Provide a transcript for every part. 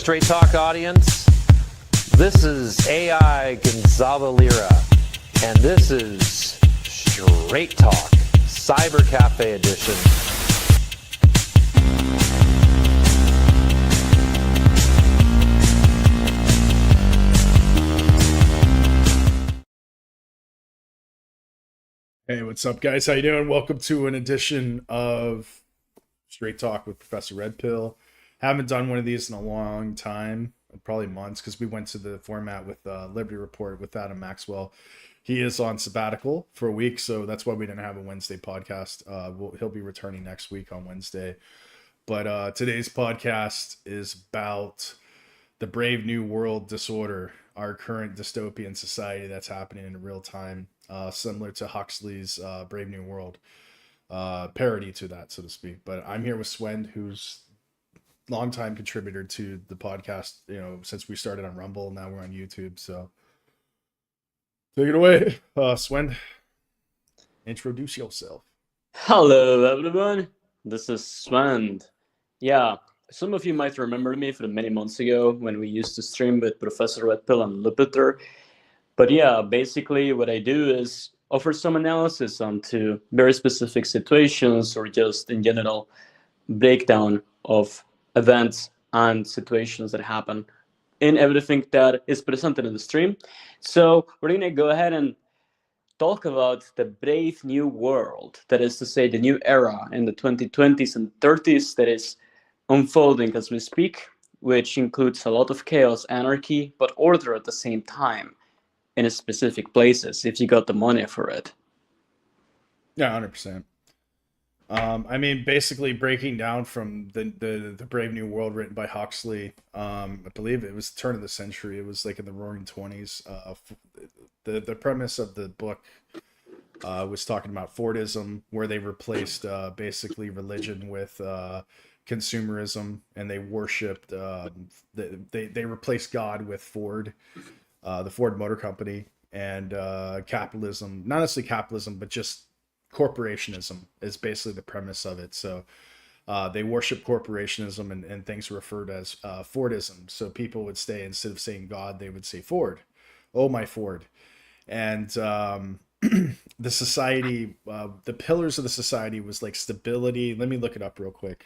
Straight Talk audience. This is AI Gonzalo Lira, and this is Straight Talk, Cyber Cafe Edition. Hey, what's up, guys? How you doing? Welcome to an edition of Straight Talk with Professor Red Pill. Haven't done one of these in a long time, probably months, because we went to the format with Liberty Report with Adam Maxwell. He is on sabbatical for a week, so that's why we didn't have a Wednesday podcast. He'll be returning next week on Wednesday. But today's podcast is about the Brave New World disorder, our current dystopian society that's happening in real time, similar to Huxley's Brave New World, parody to that, so to speak. But I'm here with Swen, who's longtime contributor to the podcast, since we started on Rumble. Now we're on YouTube, so take it away. Swen, introduce yourself. Hello everyone, this is Sven. Yeah, some of you might remember me from many months ago when we used to stream with Professor Red Pill and Lupiter. But yeah, basically what I do is offer some analysis onto very specific situations, or just in general breakdown of events and situations that happen in everything that is presented in the stream. So we're going to go ahead and talk about the brave new world, that is to say the new era in the 2020s and 30s that is unfolding as we speak, which includes a lot of chaos, anarchy, but order at the same time in specific places if you got the money for it. Yeah, 100%. I mean, basically breaking down from the Brave New World written by Huxley. I believe it was the turn of the century. It was like in the Roaring '20s. The premise of the book was talking about Fordism, where they replaced basically religion with consumerism, and they worshipped. They replaced God with Ford, the Ford Motor Company, and capitalism. Not necessarily capitalism, but just corporationism is basically the premise of it. So they worship corporationism, and things referred as Fordism. So people would say, instead of saying God, they would say Ford. Oh, my Ford. And the society, the pillars of the society was like stability. Let me look it up real quick.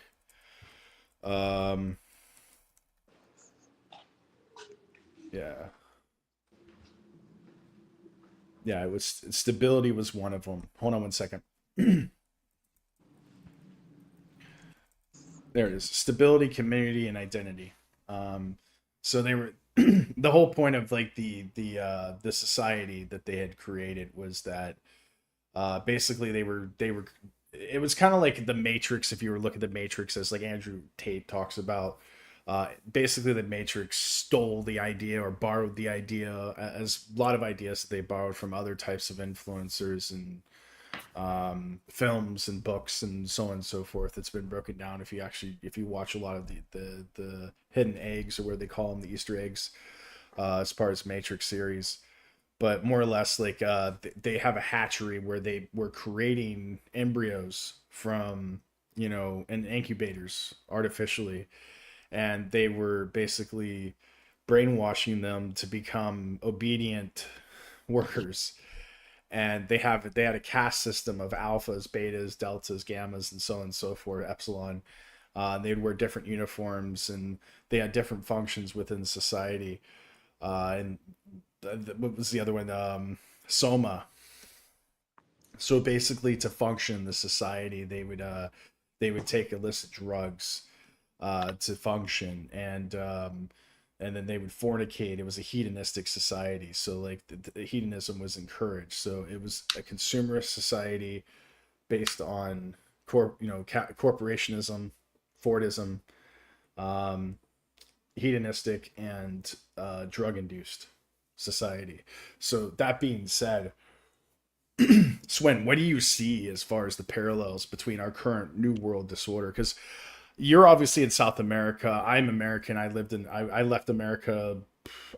Yeah, it was stability was one of them. Hold on one second. There it is. Stability, community, and identity. So they were the whole point of like the society that they had created was that basically they were it was kind of like the Matrix. If you were looking at the Matrix, as like Andrew Tate talks about, basically the Matrix stole the idea or borrowed the idea, as a lot of ideas that they borrowed from other types of influencers and films and books and so on and so forth. It's been broken down if you watch a lot of the hidden eggs, or where they call them, the Easter eggs, as part of Matrix series. But more or less, like they have a hatchery where they were creating embryos from in incubators artificially, and they were basically brainwashing them to become obedient workers. And they had a caste system of alphas, betas, deltas, gammas, and so on and so forth, epsilon. They'd wear different uniforms, and they had different functions within society. And what was the other one? Soma. So basically, to function in the society, they would take illicit drugs to function, and then they would fornicate. It was a hedonistic society, so like the hedonism was encouraged. So it was a consumerist society based on corporationism, Fordism, hedonistic, and drug-induced society. So that being said, Swen, what do you see as far as the parallels between our current New World disorder? Because you're obviously in South America. I'm American. I left America.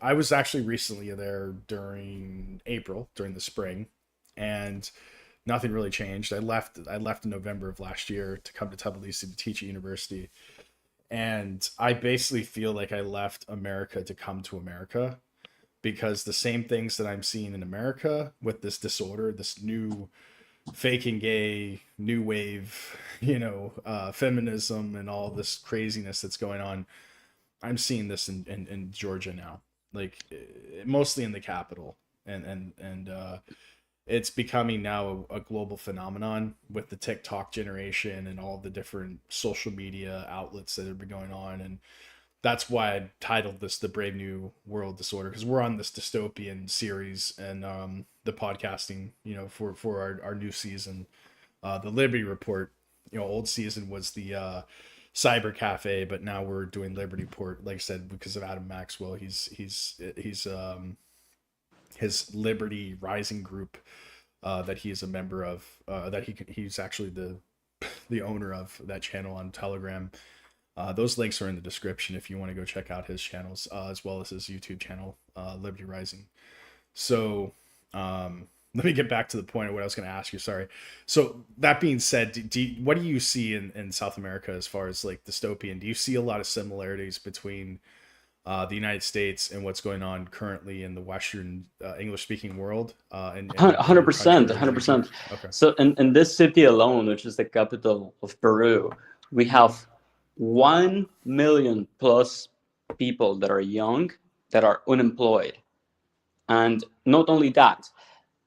I was actually recently there during April, during the spring, and nothing really changed. I left in November of last year to come to Tbilisi to teach at university. And I basically feel like I left America to come to America, because the same things that I'm seeing in America with this disorder, this new faking gay, new wave, feminism and all this craziness that's going on, I'm seeing this in Georgia now, like mostly in the capital, and it's becoming now a global phenomenon with the TikTok generation and all the different social media outlets that have been going on. And that's why I titled this The Brave New World Disorder, because we're on this dystopian series, and the podcasting, for our new season, the Liberty Report. Old season was the Cyber Cafe, but now we're doing Liberty Report, like I said, because of Adam Maxwell. He's his Liberty Rising group that he is a member of, he's actually the owner of that channel on Telegram. Those links are in the description if you want to go check out his channels, as well as his YouTube channel, Liberty Rising. So let me get back to the point of what I was going to ask you. Sorry. So that being said, what do you see in South America as far as like dystopian? Do you see a lot of similarities between the United States and what's going on currently in the Western English-speaking world? 100%, 100%. Okay. So in this city alone, which is the capital of Peru, we have 1 million plus people that are young, that are unemployed. And not only that,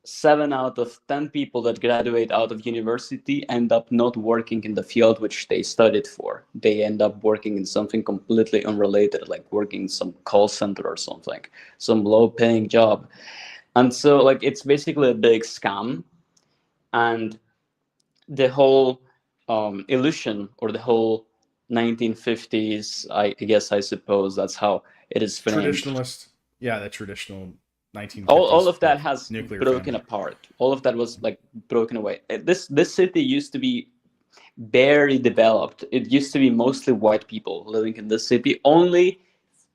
7 out of 10 people that graduate out of university end up not working in the field which they studied for. They end up working in something completely unrelated, like working in some call center or something, some low-paying job. And so like it's basically a big scam. And the whole illusion, or the whole 1950s, I suppose that's how it is framed. Traditionalist. Yeah, that traditional 1950s. All of that has nuclear broken family. apart. All of that was like broken away. This city used to be very developed. It used to be mostly white people living in this city. Only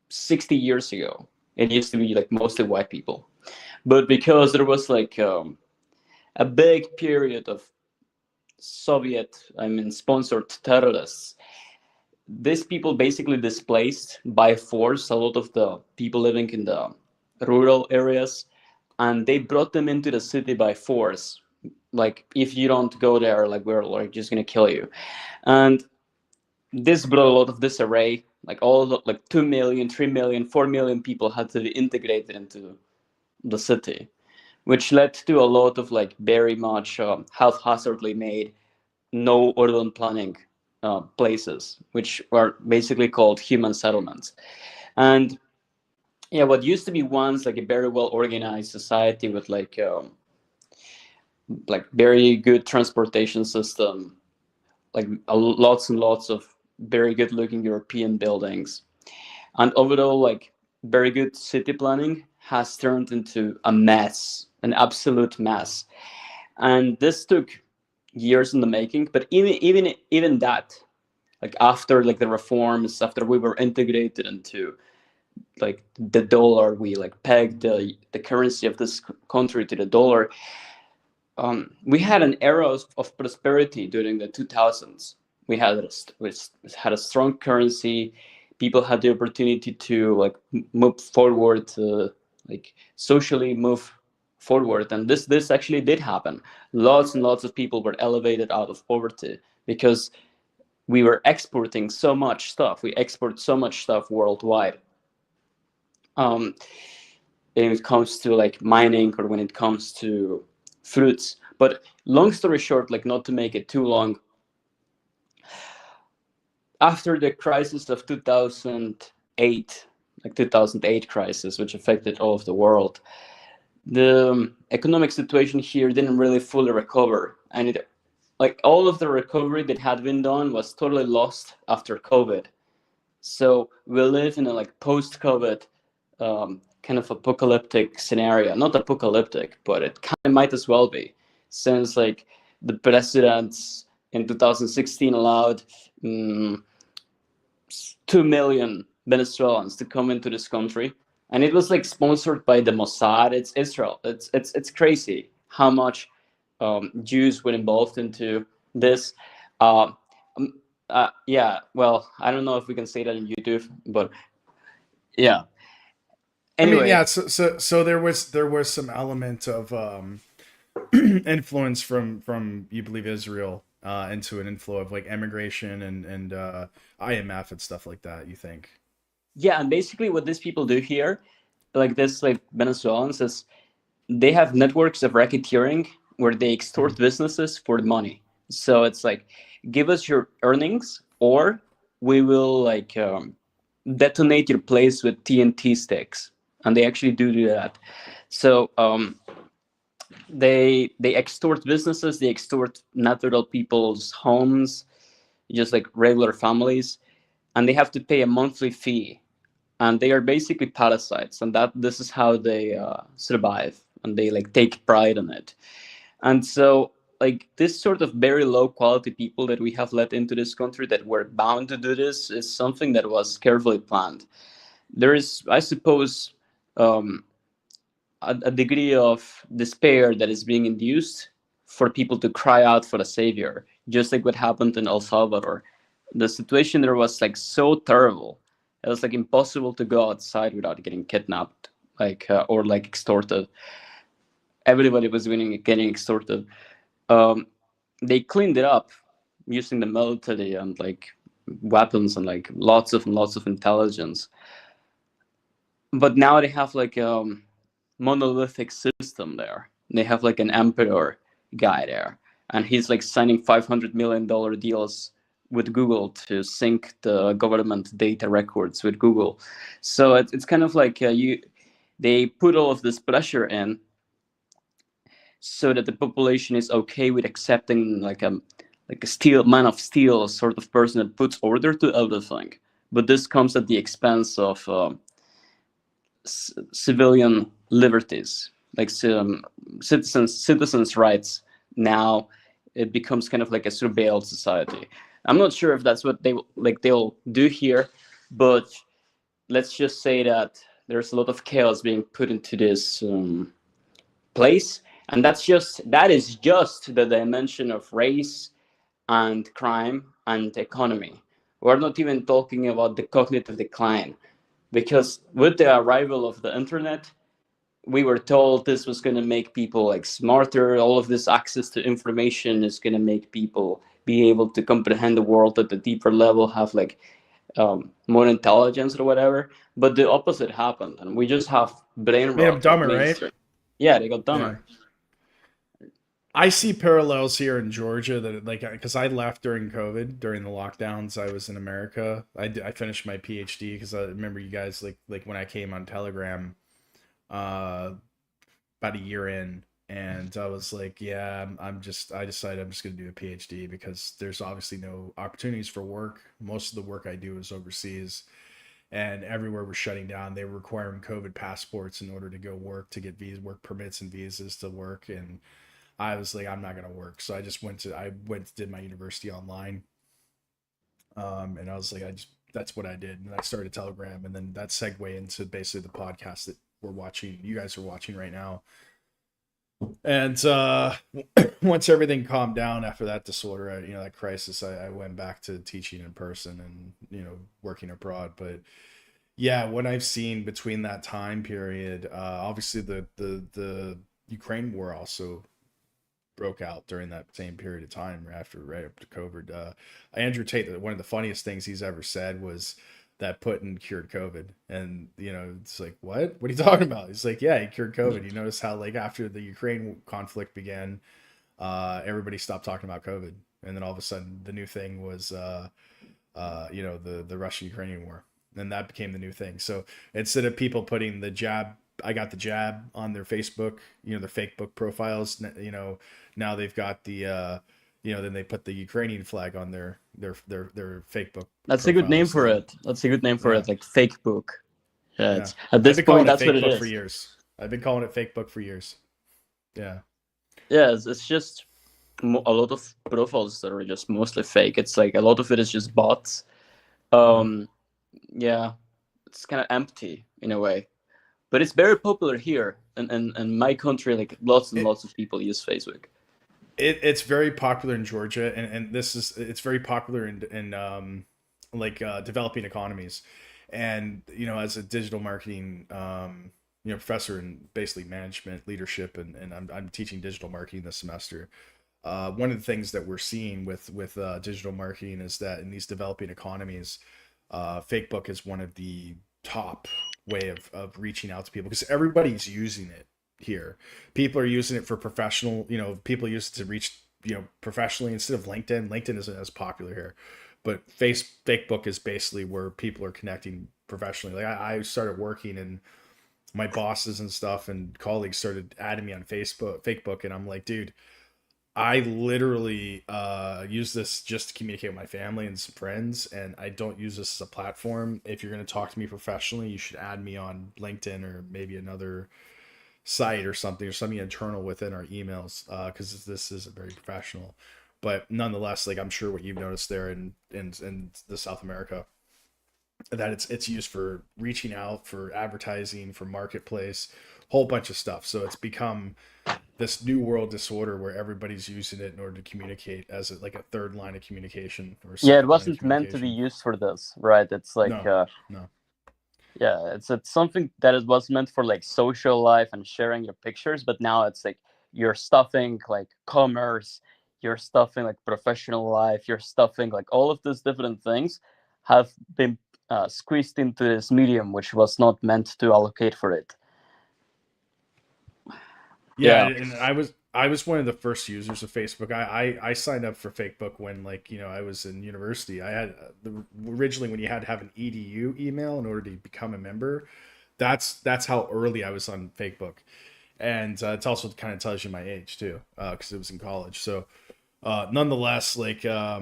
60 years ago, it used to be like mostly white people. But because there was like a big period of sponsored terrorists, these people basically displaced by force a lot of the people living in the rural areas, and they brought them into the city by force. Like, if you don't go there, like, we're like just gonna kill you. And this brought a lot of disarray. Like 2 million, 3 million, 4 million people had to be integrated into the city, which led to a lot of like very much haphazardly made, no urban planning places, which are basically called human settlements. And yeah, what used to be once like a very well organized society with like very good transportation system, like lots and lots of very good looking European buildings, and overall like very good city planning, has turned into a mess, an absolute mess. And this took years in the making. But even that, like after like the reforms, after we were integrated into like the dollar, we like pegged the currency of this country to the dollar. We had an era of prosperity during the 2000s. We had a strong currency. People had the opportunity to like move forward, to like socially move forward, and this actually did happen. Lots and lots of people were elevated out of poverty because we were exporting so much stuff. We export so much stuff worldwide. When it comes to like mining, or when it comes to fruits. But long story short, like not to make it too long, after the crisis of 2008, like 2008 crisis, which affected all of the world, the economic situation here didn't really fully recover. And it, like all of the recovery that had been done was totally lost after COVID. So we live in a like post-COVID kind of apocalyptic scenario. Not apocalyptic, but it kind of might as well be, since like the presidents in 2016 allowed 2 million Venezuelans to come into this country, and it was like sponsored by the Mossad. It's Israel. It's crazy how much Jews were involved into this. Yeah, well, I don't know if we can say that on YouTube, but yeah. I mean, Anyway, yeah. So there was some element of influence from you believe Israel into an inflow of like emigration and IMF and stuff like that. You think? yeah, and basically what these people do here, like this, like Venezuelans, is they have networks of racketeering where they extort businesses for money. So it's like, give us your earnings, or we will like detonate your place with TNT sticks, and they actually do that. So they extort businesses, they extort natural people's homes, just like regular families, and they have to pay a monthly fee, and they are basically parasites, and that this is how they survive, and they like take pride in it. And so like this sort of very low quality people that we have let into this country that were bound to do this is something that was carefully planned. There is, I suppose, um, a degree of despair that is being induced for people to cry out for a savior, just like what happened in El Salvador. The situation there was like so terrible. It was like impossible to go outside without getting kidnapped, like or like extorted. Everybody was getting extorted. Um, they cleaned it up using the military and like weapons and like lots of intelligence. But now they have like monolithic system there. They have like an emperor guy there, and he's like signing $500 million deals with Google to sync the government data records with Google. So it's kind of like they put all of this pressure in so that the population is okay with accepting like a steel man of steel sort of person that puts order to everything. But this comes at the expense of civilian liberties, like citizens' rights. Now it becomes kind of like a surveilled society. I'm not sure if that's what they'll do here, but let's just say that there's a lot of chaos being put into this place, and that is just the dimension of race and crime and economy. We're not even talking about the cognitive decline, because with the arrival of the internet, we were told this was going to make people like smarter. All of this access to information is going to make people be able to comprehend the world at a deeper level, have like more intelligence or whatever. But the opposite happened, and we just have brain Made them rot. Like dumber, right? mainstream. Yeah, they got Yeah. dumber. I see parallels here in Georgia that like because I left during COVID during the lockdowns. I was in America. I finished my PhD because I remember you guys like when I came on Telegram, about a year in, and I was like, yeah, I decided I'm just gonna do a PhD because there's obviously no opportunities for work. Most of the work I do is overseas, and everywhere was shutting down. They were requiring COVID passports in order to go work, to get work permits and visas to work, and I was like, I'm not gonna work. So I did my university online. And I was like, that's what I did. And I started Telegram, and then that segued into basically the podcast that you guys are watching right now. And once everything calmed down after that disorder, that crisis, I went back to teaching in person and, working abroad. But yeah, what I've seen between that time period, obviously the Ukraine war also broke out during that same period of time right after COVID. Andrew Tate, one of the funniest things he's ever said was that Putin cured COVID. And, it's like, what are you talking about? He's like, yeah, he cured COVID. You notice how like after the Ukraine conflict began, everybody stopped talking about COVID. And then all of a sudden the new thing was, the Russian-Ukrainian war. And that became the new thing. So instead of people putting I got the jab on their Facebook, their fake book profiles, now they've got the, then they put the Ukrainian flag on their fake book. That's profiles. a good name for it. That's a good name for it, like fake book. Yeah, Yeah. at this point, that's what it is. For years. I've been calling it fake book for years. Yeah. Yeah, it's just a lot of profiles that are just mostly fake. It's like a lot of it is just bots. Yeah, it's kind of empty in a way. But it's very popular here in my country. Like lots and lots of people use Facebook. It's very popular in Georgia, and it's very popular in developing economies. And as a digital marketing professor in basically management leadership, and I'm teaching digital marketing this semester. One of the things that we're seeing with digital marketing is that in these developing economies, Facebook is one of the top way of reaching out to people because everybody's using it here. People are using it for professional, people use it to reach, professionally instead of LinkedIn. LinkedIn isn't as popular here, but Facebook is basically where people are connecting professionally. Like I started working, and my bosses and stuff and colleagues started adding me on Facebook, and I'm like, dude, I literally use this just to communicate with my family and some friends, and I don't use this as a platform. If you're going to talk to me professionally, you should add me on LinkedIn or maybe another site or something internal within our emails, because this isn't very professional. But nonetheless, like I'm sure what you've noticed there in the South America, that it's used for reaching out, for advertising, for marketplace, whole bunch of stuff. So it's become this new world disorder where everybody's using it in order to communicate as like a third line of communication or Yeah, it second line of wasn't meant to be communication. used for this, right? It's like No, no. yeah, it's something that it was meant for like social life and sharing your pictures, but now it's like you're stuffing like commerce, you're stuffing like professional life, you're stuffing like all of these different things have been squeezed into this medium, which was not meant to allocate for it. Yeah, Yeah, and I was one of the first users of Facebook. I signed up for Facebook when, like, I was in university. I had originally when you had to have an edu email in order to become a member. That's how early I was on Facebook, and it also kind of tells you my age too, because it was in college. So nonetheless, like I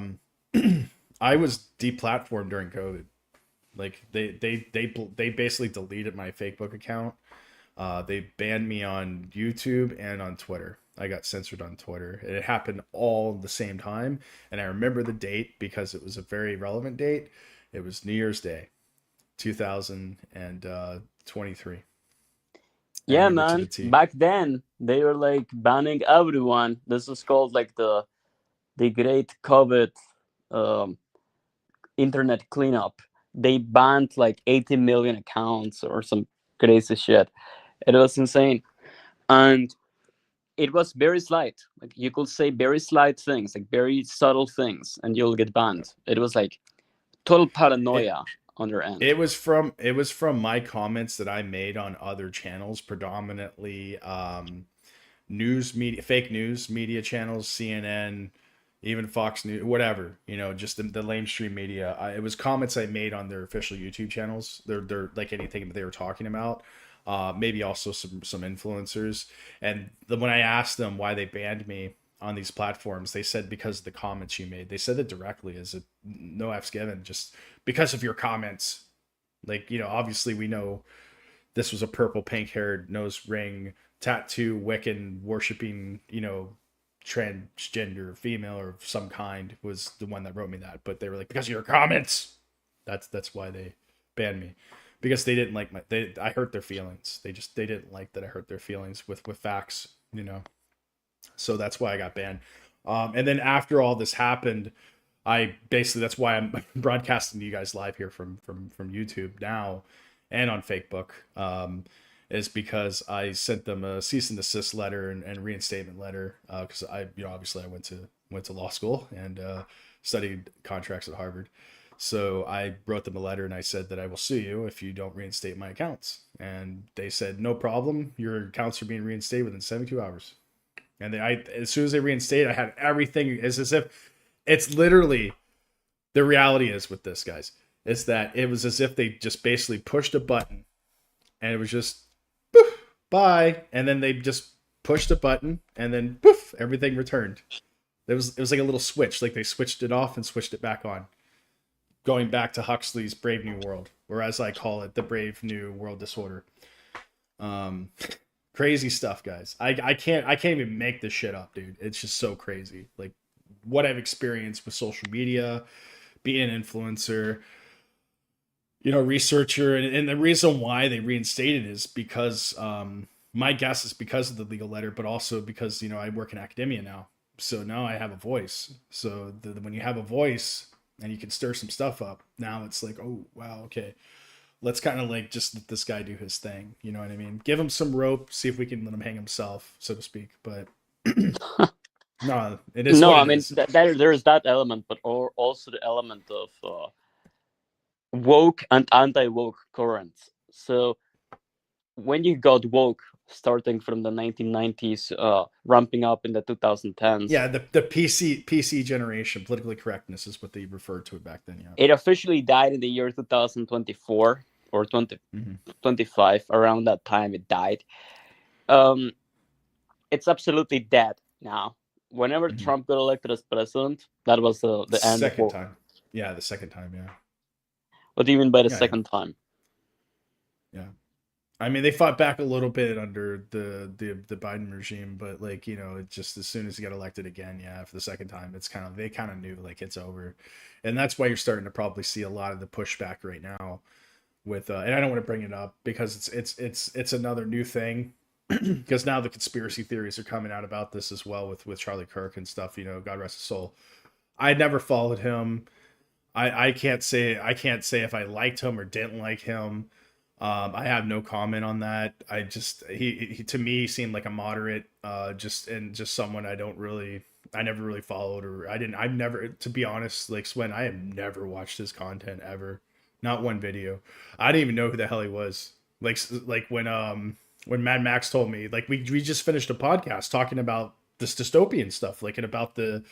was deplatformed during COVID. Like they basically deleted my Facebook account. They banned me on YouTube and on Twitter. I got censored on Twitter. And it happened all the same time. And I remember the date because it was a very relevant date. It was New Year's Day, 2023. I yeah, remember to the man. T. Back then they were like banning everyone. This was called like the Great COVID um, internet cleanup. They banned like 80 million accounts or some crazy shit. It was insane. And it was very slight. Like you could say very slight things, like very subtle things, and you'll get banned. It was like total It paranoia on their end. it was from my comments that I made on other channels, predominantly news media, fake news media channels, CNN, even Fox News, whatever, just the mainstream media. It was comments I made on their official YouTube channels. They're like anything that they were talking about. Maybe also some influencers. And when I asked them why they banned me on these platforms, they said because of the comments you made. They said it directly, as a no F's given, just because of your comments. Like, obviously we know this was a purple pink haired nose ring tattoo Wiccan worshiping, transgender female or of some kind was the one that wrote me that. But they were like, because of your comments. That's why they banned me. Because they didn't like I hurt their feelings. They didn't like that I hurt their feelings with facts. So that's why I got banned. And then after all this happened, that's why I'm broadcasting to you guys live here from YouTube now and on Facebook, is because I sent them a cease and desist letter and reinstatement letter, because obviously I went to law school and studied contracts at Harvard. So I wrote them a letter and I said that I will sue you if you don't reinstate my accounts. And they said, no problem. Your accounts are being reinstated within 72 hours. And as soon as they reinstated, I had everything. It's as if it's literally the reality is with this, guys, is that it was as if they just basically pushed a button and it was just poof, bye. And then they just pushed a button and then poof, everything returned. It was like a little switch, like they switched it off and switched it back on. Going back to Huxley's Brave New World, or as I call it, the Brave New World Disorder. Um, Crazy stuff, guys. I can't even make this shit up, dude. It's just so crazy. Like what I've experienced with social media, being an influencer, researcher, and the reason why they reinstated is because my guess is because of the legal letter, but also because I work in academia now, So now I have a voice. So when you have a voice and you can stir some stuff up, now it's like, oh wow, okay, let's kind of like just let this guy do his thing. You know what I mean? Give him some rope, see if we can let him hang himself, so to speak. But no, it is No, what I it mean is. there is that element, but also the element of woke and anti-woke currents. So when you got woke, starting from the 1990s, ramping up in the 2010s, Yeah, the PC generation, politically correctness is what they referred to it back then. Yeah. it officially died in the year 2024 or 2025. Around that time, it died. Um, it's absolutely dead now. Whenever Mm-hmm. Trump got elected as president, that was the end of Second woke. time. Yeah, the second time. Yeah. What do you mean by the Yeah. second time? Yeah. I mean, they fought back a little bit under the Biden regime, but like, you know, it just as soon as he got elected again, yeah, for the second time, it's kind of they kind of knew like it's over, and that's why you're starting to probably see a lot of the pushback right now with and I don't want to bring it up because it's another new thing because now the conspiracy theories are coming out about this as well with Charlie Kirk and stuff. You know, God rest his soul. I never followed him. I can't say if I liked him or didn't like him. I have no comment on that. I just he to me seemed like a moderate, just someone I never really followed or I've never, to be honest, like Swen, I have never watched his content ever, not one video. I didn't even know who the hell he was. Like when Mad Max told me, like we just finished a podcast talking about this dystopian stuff, like and about the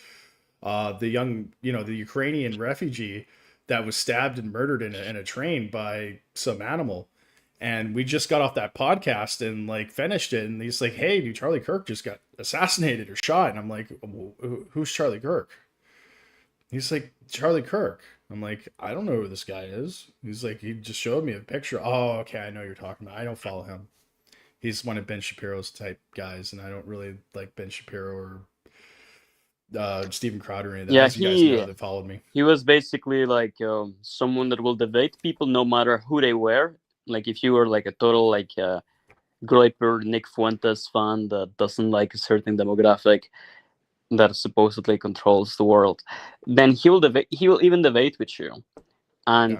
young, you know, the Ukrainian refugee that was stabbed and murdered in a train by some animal. And we just got off that podcast and like finished it. And he's like, hey, dude, Charlie Kirk just got assassinated or shot. And I'm like, who's Charlie Kirk? He's like, Charlie Kirk. I'm like, I don't know who this guy is. He's like, he just showed me a picture. Oh, okay, I know who you're talking about. I don't follow him. He's one of Ben Shapiro's type guys. And I don't really like Ben Shapiro or Steven Crowder or any of that. Yeah, As you guys know, that followed me. he was basically like someone that will debate people no matter who they were. Like if you were like a total like Groiper Nick Fuentes fan that doesn't like a certain demographic that supposedly controls the world, then he will even debate with you. And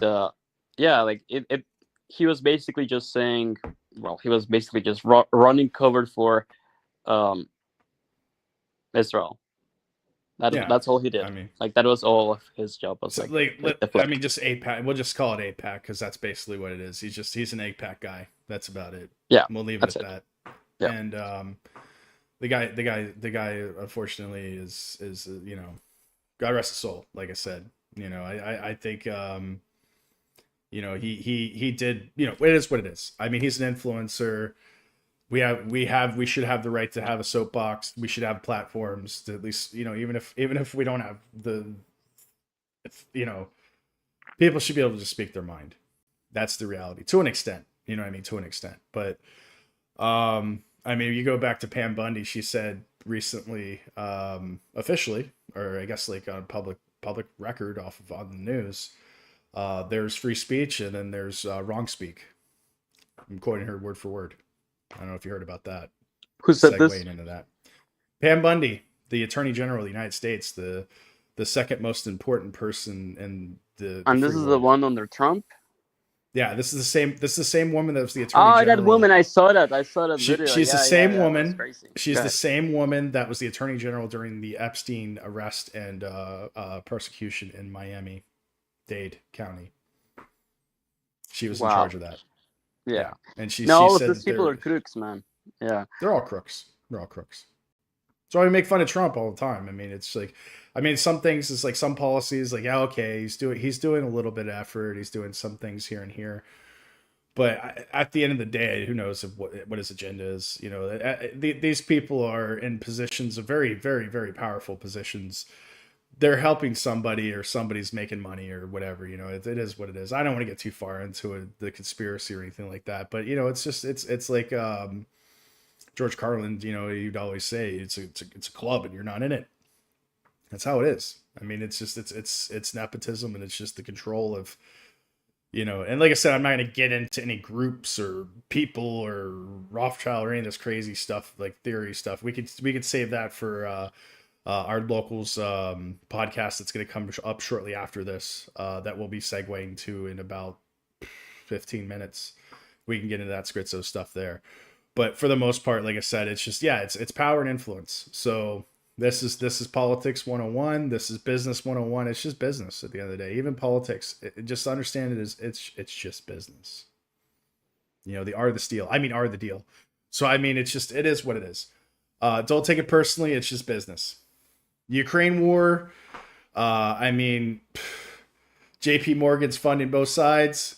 like it he was basically just saying, well, he was basically just running cover for um, Israel. That's all he did. I mean, like that was all of his job. Was so I mean, just APAC. We'll just call it APAC because that's basically what it is. He's an APAC guy. That's about it. Yeah, we'll leave it at that. Yeah. And the guy, unfortunately, is you know, God rest his soul. Like I said, you know, I think you know, he did. You know, it is what it is. I mean, he's an influencer. We should have the right to have a soapbox. We should have platforms to at least, you know, even if we don't have you know, people should be able to just speak their mind. That's the reality to an extent, you know what I mean? To an extent. But, I mean, you go back to Pam Bundy, she said recently, officially, or I guess like on public record on the news, there's free speech and then there's wrong speak. I'm quoting her word for word. I don't know if you heard about that. Who said this? Segueing into that. Pam Bundy, the Attorney General of the United States, the second most important person in the. And this is the one under Trump. Yeah, this is the same woman that was the Attorney General. Oh, that woman! I saw that video. She's the same woman. Crazy. She's the same woman that was the Attorney General during the Epstein arrest and persecution in Miami-Dade County. She was in charge of that. Yeah. And she all said of these people are crooks, man. Yeah. They're all crooks. So I make fun of Trump all the time. I mean, it's like, some things is like some policies, like, yeah, okay, he's doing a little bit of effort. He's doing some things here and here. But at the end of the day, who knows what his agenda is? You know, these people are in positions of very, very, very powerful positions. They're helping somebody or somebody's making money or whatever, you know, it is what it is. I don't want to get too far into the conspiracy or anything like that, but you know, it's just, it's like, George Carlin, you know, you'd always say it's a club and you're not in it. That's how it is. I mean, it's just, it's nepotism and it's just the control of, you know, and like I said, I'm not going to get into any groups or people or Rothschild or any of this crazy stuff, like theory stuff. We could save that for, our locals podcast that's going to come up shortly after this that we'll be segueing to in about 15 minutes. We can get into that schizo stuff there. But for the most part, like I said, it's just, yeah, it's power and influence. So this is politics 101. This is business 101. It's just business at the end of the day. Even politics, just understand it is, it's just business. You know, the art of the steal. I mean, art of the deal. So, I mean, it's just, it is what it is. Don't take it personally. It's just business. Ukraine war. I mean, JP Morgan's funding both sides.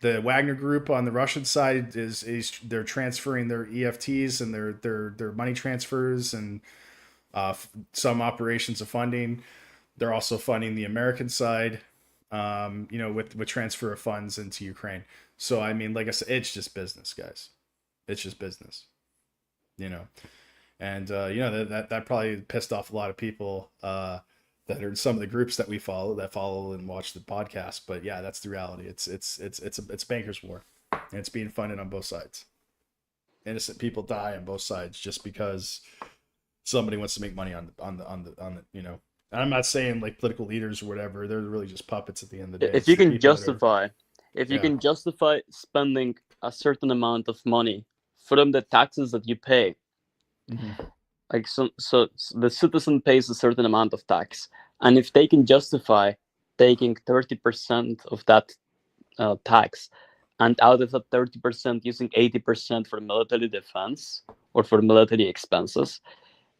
The Wagner Group on the Russian side is they're transferring their EFTs and their money transfers and some operations of funding. They're also funding the American side, with transfer of funds into Ukraine. So I mean, like I said, it's just business, guys. It's just business, and that probably pissed off a lot of people that are in some of the groups that we follow and watch the podcast. But yeah, that's the reality. It's bankers war, and it's being funded on both sides. Innocent people die on both sides just because somebody wants to make money on the. And I'm not saying like political leaders or whatever. They're really just puppets at the end of the day. If you can justify, spending a certain amount of money from the taxes that you pay. Mm-hmm. Like so the citizen pays a certain amount of tax, and if they can justify taking 30% of that tax, and out of that 30% using 80% for military defense or for military expenses,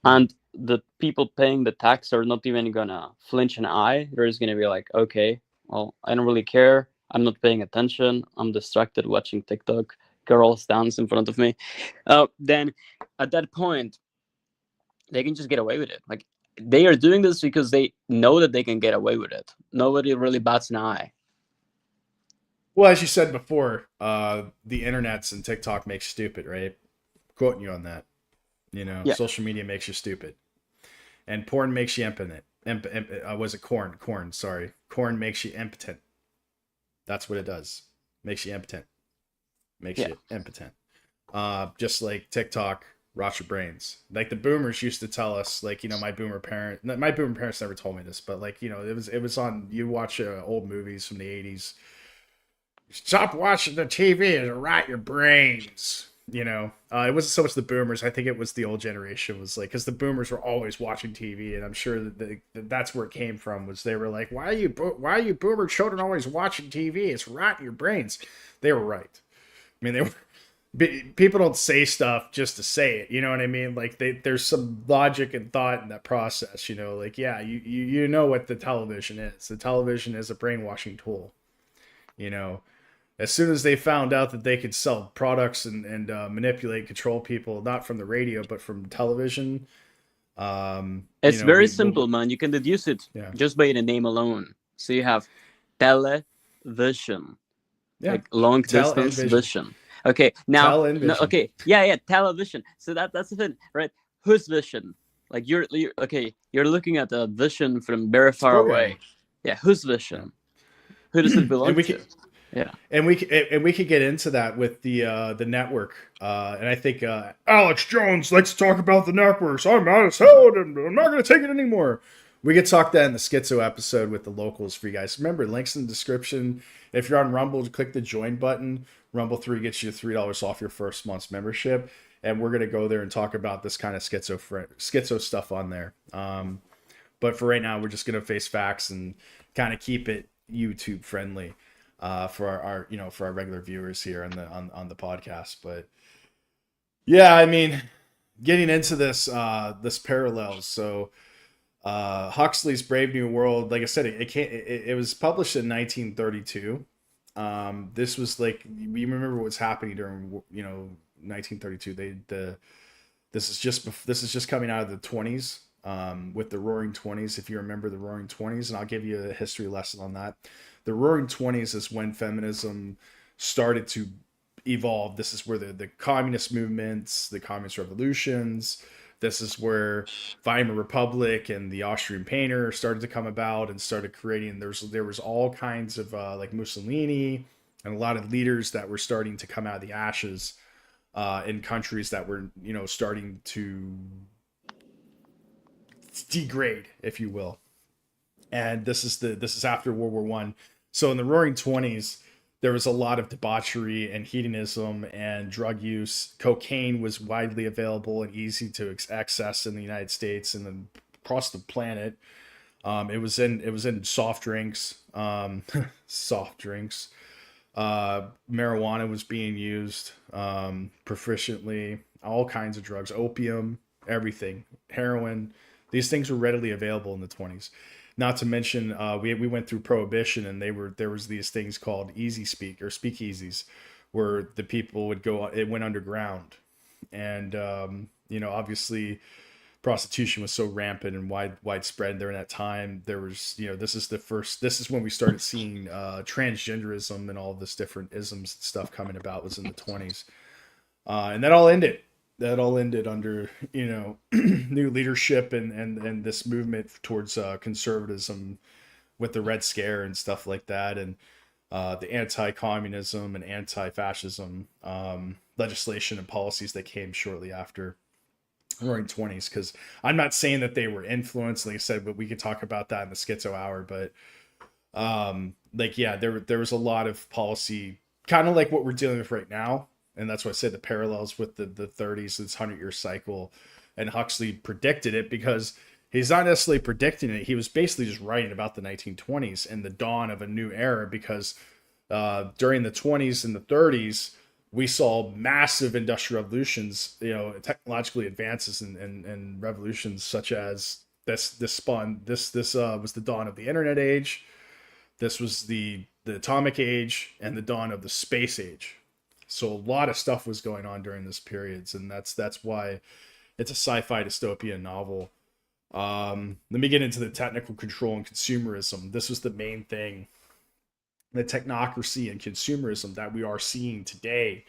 and the people paying the tax are not even gonna flinch an eye, they're just gonna be like, okay, well, I don't really care, I'm not paying attention, I'm distracted watching TikTok, girls dance in front of me, then at that point they can just get away with it. Like, they are doing this because they know that they can get away with it. Nobody really bats an eye. Well, as you said before, the internets and TikTok makes you stupid, right? Quoting you on that. Social media makes you stupid. And porn makes you impotent. Was it corn? Corn, sorry. Corn makes you impotent. That's what it does. Makes you impotent. Makes you impotent. Just like TikTok rots your brains. Like the boomers used to tell us, like, my boomer parents never told me this, but like, it was on, you watch old movies from the 80s. Stop watching the TV, it'll rot your brains. It wasn't so much the boomers. I think it was the old generation was like, because the boomers were always watching TV, and I'm sure that that's where it came from. Was they were like, why are you boomer children always watching TV? It's rotting your brains. They were right. I mean, they were. People don't say stuff just to say it, you know what I mean? Like there's some logic and thought in that process, like, yeah, you know what the television is. The television is a brainwashing tool. As soon as they found out that they could sell products and manipulate, control people, not from the radio, but from television. It's very simple, man. You can deduce it just by the name alone. So you have television, like long distance vision. Okay, now, television. So that's the thing, right? Whose vision? Like you're looking at a vision from very far away. Yeah, whose vision? Who does it belong to? Yeah, and we could get into that with the network, and I think Alex Jones likes to talk about the networks. I'm out as hell, and I'm not going to take it anymore. We could talk that in the schizo episode with the locals for you guys. Remember, links in the description. If you're on Rumble, click the join button. Rumble 3 gets you $3 off your first month's membership. And we're going to go there and talk about this kind of schizo stuff on there. But for right now, we're just going to face facts and kind of keep it YouTube friendly for our regular viewers here on the podcast. But yeah, I mean, getting into this parallels. So Huxley's Brave New World, like I said, it was published in 1932. This was like, we remember what's happening during 1932. This is just coming out of the 20s, with the Roaring 20s, if you remember the Roaring 20s, and I'll give you a history lesson on that. The Roaring 20s is when feminism started to evolve. This is where the communist movements, the communist revolutions. This is where Weimar Republic and the Austrian painter started to come about and started creating. There was all kinds of like Mussolini and a lot of leaders that were starting to come out of the ashes in countries that were starting to degrade, if you will. And this is after World War One. So in the Roaring Twenties, there was a lot of debauchery and hedonism and drug use. Cocaine was widely available and easy to access in the United States and then across the planet. It was in soft drinks, soft drinks. Marijuana was being used proficiently. All kinds of drugs, opium, everything, heroin. These things were readily available in the 20s. Not to mention, we went through Prohibition, and there was these things called easy speak or speakeasies, where the people would go. It went underground, and obviously, prostitution was so rampant and widespread during that time. There was, this is when we started seeing transgenderism and all this different isms and stuff coming about was in the 20s, and that all ended. That all ended under new leadership and this movement towards conservatism with the Red Scare and stuff like that, and the anti-communism and anti-fascism legislation and policies that came shortly after Roaring 20s. Because I'm not saying that they were influenced, like I said, but we could talk about that in the Schizo Hour. But there was a lot of policy, kind of like what we're dealing with right now. And that's why I said the parallels with the 30s, this 100-year cycle. And Huxley predicted it, because he's not necessarily predicting it. He was basically just writing about the 1920s and the dawn of a new era, because during the 20s and the 30s, we saw massive industrial revolutions, technologically advances and revolutions such as this was the dawn of the internet age. This was the atomic age and the dawn of the space age. So a lot of stuff was going on during this period, and that's why it's a sci-fi dystopian novel. Let me get into the technical control and consumerism. This was the main thing, the technocracy and consumerism that we are seeing today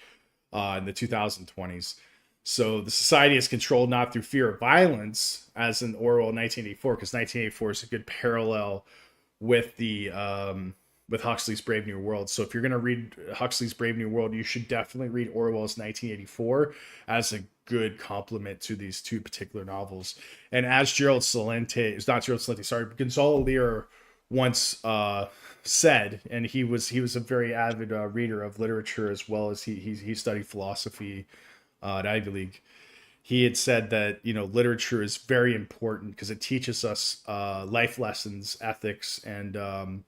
in the 2020s. So the society is controlled not through fear of violence, as in Orwell 1984, because 1984 is a good parallel with with Huxley's Brave New World. So if you're going to read Huxley's Brave New World, you should definitely read Orwell's 1984 as a good complement to these two particular novels. And as Gonzalo Lira once said, and he was a very avid reader of literature, as well as he studied philosophy at Ivy League. He had said that literature is very important because it teaches us life lessons, ethics, and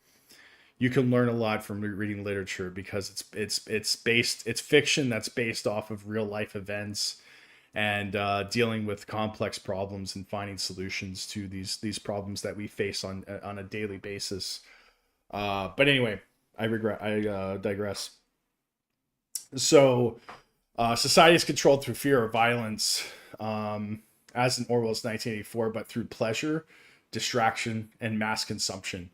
you can learn a lot from reading literature, because it's fiction that's based off of real life events and dealing with complex problems and finding solutions to these problems that we face on a daily basis. But anyway, I digress. So society is controlled through fear or violence, as in Orwell's 1984, but through pleasure, distraction, and mass consumption.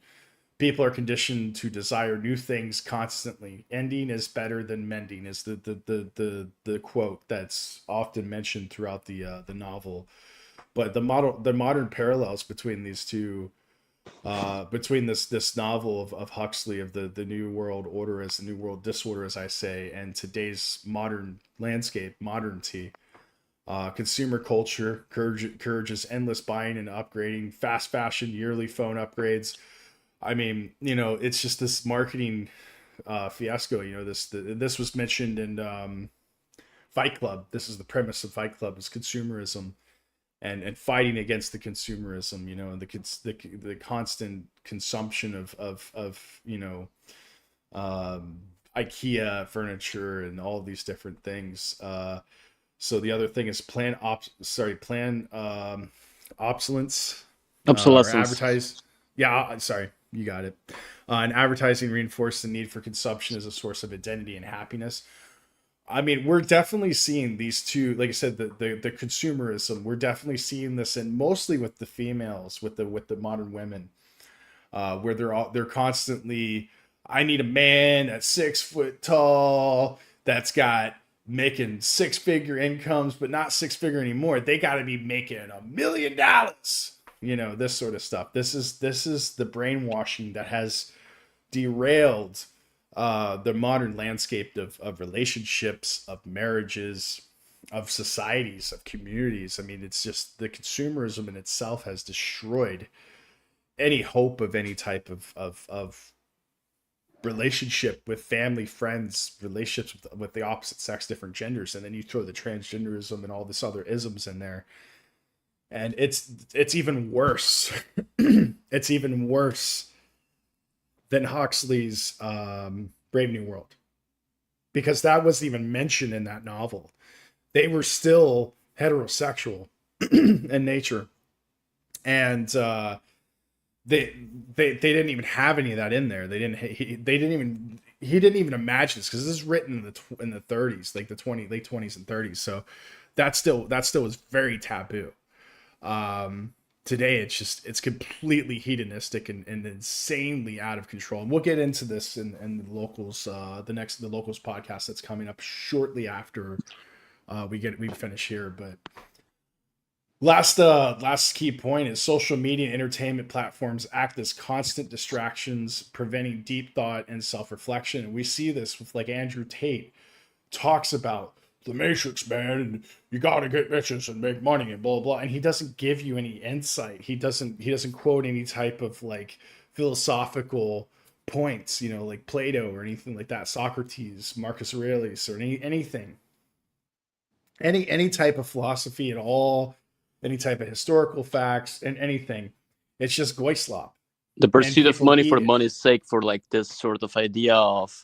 People are conditioned to desire new things constantly. Ending is better than mending is the quote that's often mentioned throughout the novel. But the modern parallels between these two, between this novel of Huxley, of the New World Order as the New World Disorder, as I say, and today's modern landscape, modernity. Consumer culture encourages endless buying and upgrading, fast fashion, yearly phone upgrades. I mean, it's just this marketing fiasco. This was mentioned in Fight Club. This is the premise of Fight Club: is consumerism and fighting against the consumerism. And the constant consumption of IKEA furniture and all these different things. So the other thing is obsolescence. Advertise. Yeah, sorry. You got it. And advertising reinforced the need for consumption as a source of identity and happiness. I mean, we're definitely seeing these two, like I said, the consumerism. We're definitely seeing this, and mostly with the females, with the modern women, where they're constantly, I need a man that's 6 foot tall, that's got making 6-figure incomes, but not 6-figure anymore. They got to be making $1 million. This sort of stuff. This is the brainwashing that has derailed the modern landscape of relationships, of marriages, societies, of communities. I mean, it's just the consumerism in itself has destroyed any hope of any type of relationship with family, friends, relationships with the opposite sex, different genders, and then you throw the transgenderism and all this other isms in there, and it's even worse. It's even worse than Huxley's Brave New World, because that wasn't even mentioned in that novel. They were still heterosexual in nature, and they didn't even have any of that in there. He didn't even imagine this, because this is written in the 30s, like the late 20s and 30s. So that still was very taboo. Today it's completely hedonistic and insanely out of control. And we'll get into this in the locals, the locals podcast that's coming up shortly after we finish here. But last key point is social media and entertainment platforms act as constant distractions, preventing deep thought and self-reflection. And we see this with, like, Andrew Tate talks about the Matrix, man, and you gotta get bitches and make money and blah blah. And he doesn't give you any insight. He doesn't quote any type of, like, philosophical points, like Plato or anything like that, Socrates, Marcus Aurelius, or anything. Any type of philosophy at all, any type of historical facts and anything. It's just goyslop. The pursuit of money for money's sake, for like this sort of idea of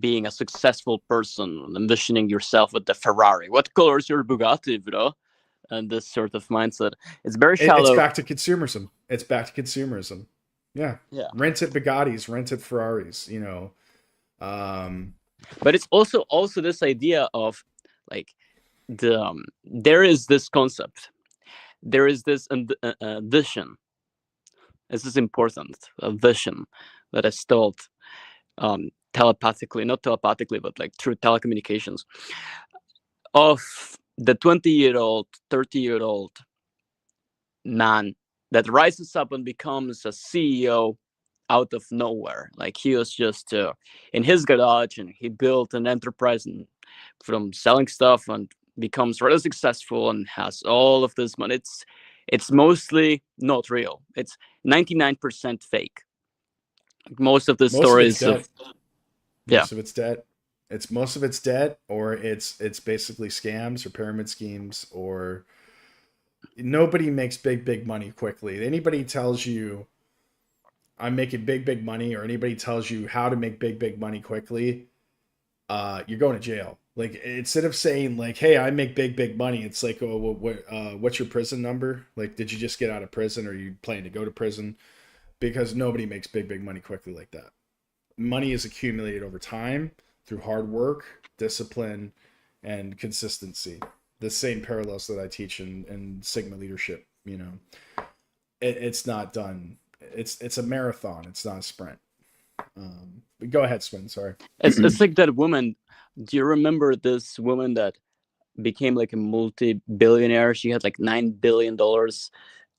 being a successful person, envisioning yourself with the Ferrari. What color is your Bugatti, bro? And this sort of mindset. It's very shallow. It's back to consumerism. Yeah. Rented Bugattis, rented Ferraris, But it's also this idea of, like, there is this concept. There is this vision. This is important. A vision that is told telepathically, not telepathically, but like through telecommunications, of the 20-year-old, 30-year-old man that rises up and becomes a CEO out of nowhere. Like, he was just in his garage, and he built an enterprise from selling stuff, and becomes really successful and has all of this money. It's mostly not real. It's 99% fake. Most of the stories of most of it's dead. Most of it's dead, or it's basically scams or pyramid schemes, or nobody makes big money quickly. Anybody tells you I'm making big money, or anybody tells you how to make big money quickly, you're going to jail. Like, instead of saying, like, hey, I make big money, it's like, oh, what's your prison number? Like, did you just get out of prison, or are you planning to go to prison? Because nobody makes big money quickly like that. Money is accumulated over time through hard work, discipline, and consistency. The same parallels that I teach in Sigma leadership. It's not done. It's a marathon. It's not a sprint. But go ahead, Swin. Sorry. It's like that woman. Do you remember this woman that became like a multi-billionaire? She had like $9 billion.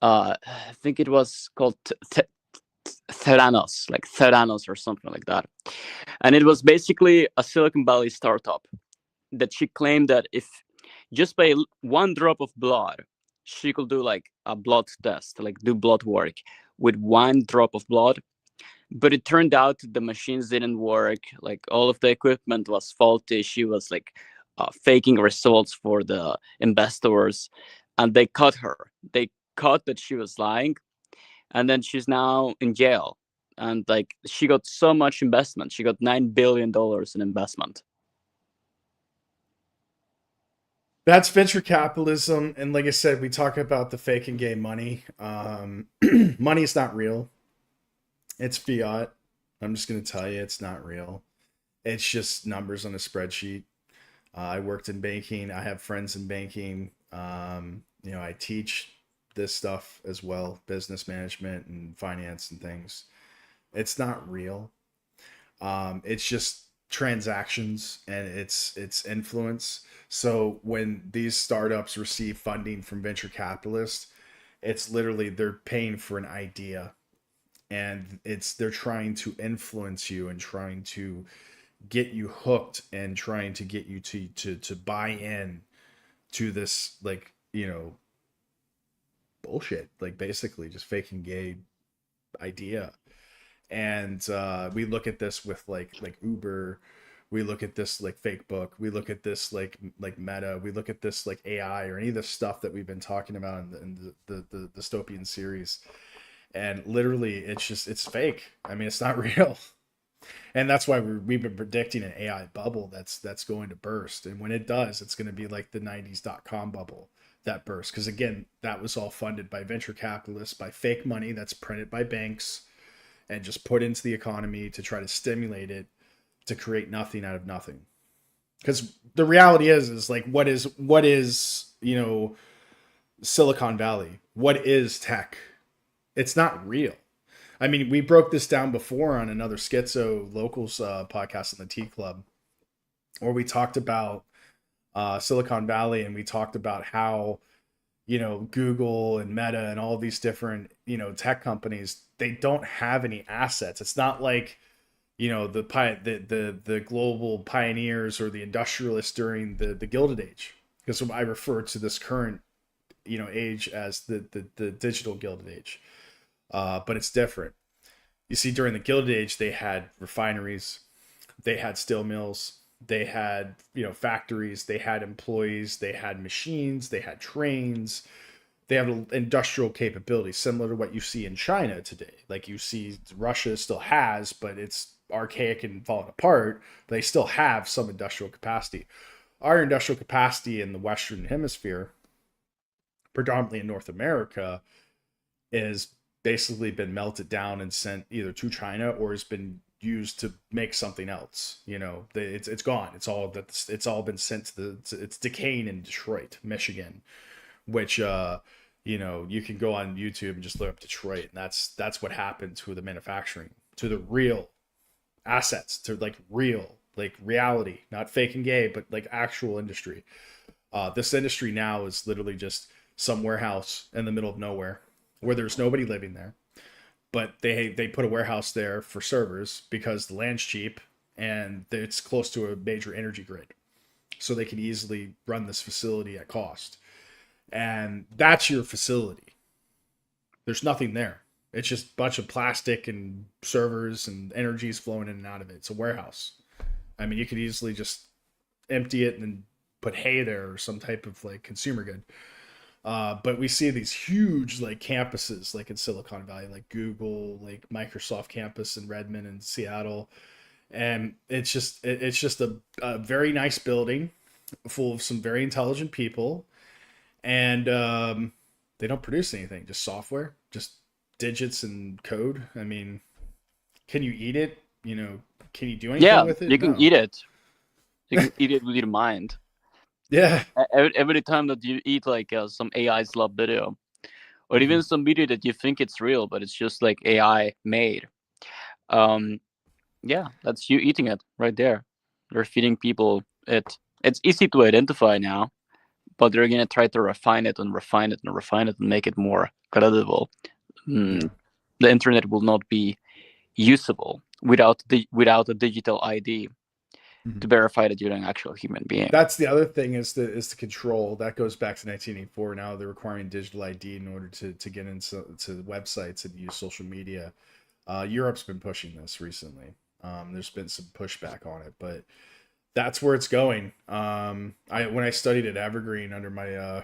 I think it was called Theranos or something like that. And it was basically a Silicon Valley startup that she claimed that if just by one drop of blood, she could do like a blood test, like do blood work with one drop of blood. But it turned out the machines didn't work. Like, all of the equipment was faulty. She was like faking results for the investors, and they caught her. They caught that she was lying, and then she's now in jail. And like, she got so much investment. She got $9 billion in investment. That's venture capitalism. And like I said, we talk about the fake and game money. Money is not real. It's fiat. I'm just going to tell you, it's not real. It's just numbers on a spreadsheet. I worked in banking. I have friends in banking. I teach this stuff as well, business management and finance and things. It's not real. It's just transactions, and it's influence. So when these startups receive funding from venture capitalists, it's literally they're paying for an idea. And they're trying to influence you and trying to get you hooked and trying to get you to buy in to this, like, bullshit, like basically just faking gay idea. And we look at this with like Uber, we look at this like fake book, we look at this like Meta, we look at this like AI, or any of the stuff that we've been talking about in the dystopian series, and literally it's fake. I mean, it's not real. And that's why we've been predicting an AI bubble that's going to burst. And when it does, it's going to be like the 90s .com bubble that burst. Because again, that was all funded by venture capitalists, by fake money that's printed by banks and just put into the economy to try to stimulate it to create nothing out of nothing. Because the reality is like, what is Silicon Valley? What is tech? It's not real. I mean, we broke this down before on another Schizo Locals podcast in the T Club, where we talked about Silicon Valley, and we talked about how, Google and Meta and all these different, tech companies, they don't have any assets. It's not like, the global pioneers or the industrialists during the Gilded Age, because I refer to this current, age as the digital Gilded Age. But it's different. You see, during the Gilded Age, they had refineries, they had steel mills, they had factories, they had employees, they had machines, they had trains, they have an industrial capability similar to what you see in China today. Like you see, Russia still has, but it's archaic and falling apart. But they still have some industrial capacity. Our industrial capacity in the Western Hemisphere, predominantly in North America, is basically been melted down and sent either to China or has been used to make something else. It's gone. It's all been sent to it's decaying in Detroit, Michigan, which you can go on YouTube and just look up Detroit, and that's what happened to the manufacturing, to the real assets, to like real, like reality, not fake and gay, but like actual industry. This industry now is literally just some warehouse in the middle of nowhere where there's nobody living there, but they put a warehouse there for servers because the land's cheap and it's close to a major energy grid, so they can easily run this facility at cost. And that's your facility. There's nothing there. It's just a bunch of plastic and servers and energies flowing in and out of it. It's a warehouse. I mean, you could easily just empty it and put hay there or some type of like consumer good. But we see these huge like campuses like in Silicon Valley, like Google, like Microsoft campus in Redmond and Seattle. And it's just a very nice building full of some very intelligent people. And they don't produce anything, just software, just digits and code. I mean, can you eat it? Can you do anything with it? You can eat it. You can eat it with your mind. Yeah. Every time that you eat like some AI slop video, or even some video that you think it's real, but it's just like AI made. That's you eating it right there. They're feeding people it. It's easy to identify now, but they're gonna try to refine it and refine it and refine it and make it more credible. The internet will not be usable without a digital ID to verify that you're an actual human being. That's the other thing is the control. That goes back to 1984. Now they're requiring digital ID in order to get into websites and use social media. Europe's been pushing this recently. There's been some pushback on it, but that's where it's going. When I studied at Evergreen under my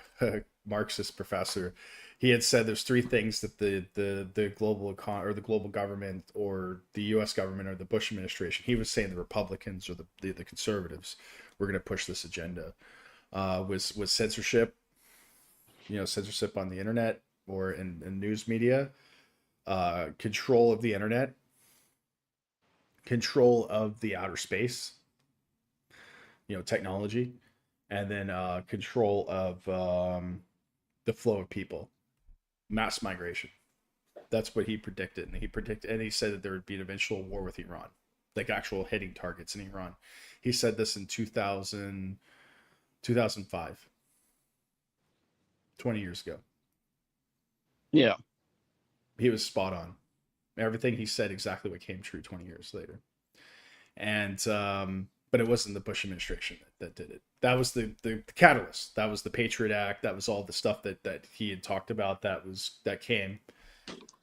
Marxist professor, he had said there's three things that the global or the global government or the U.S. government or the Bush administration, he was saying the Republicans or the conservatives were going to push this agenda, was censorship, censorship on the internet or in news media, control of the internet, control of the outer space, technology, and then control of the flow of people. Mass migration. That's what he predicted. And he said that there would be an eventual war with Iran, like actual hitting targets in Iran. He said this in 2005, 20 years ago. Yeah. He was spot on. Everything he said exactly what came true 20 years later. And but it wasn't the Bush administration that did it. That was the catalyst. That was the Patriot Act. That was all the stuff that he had talked about that came.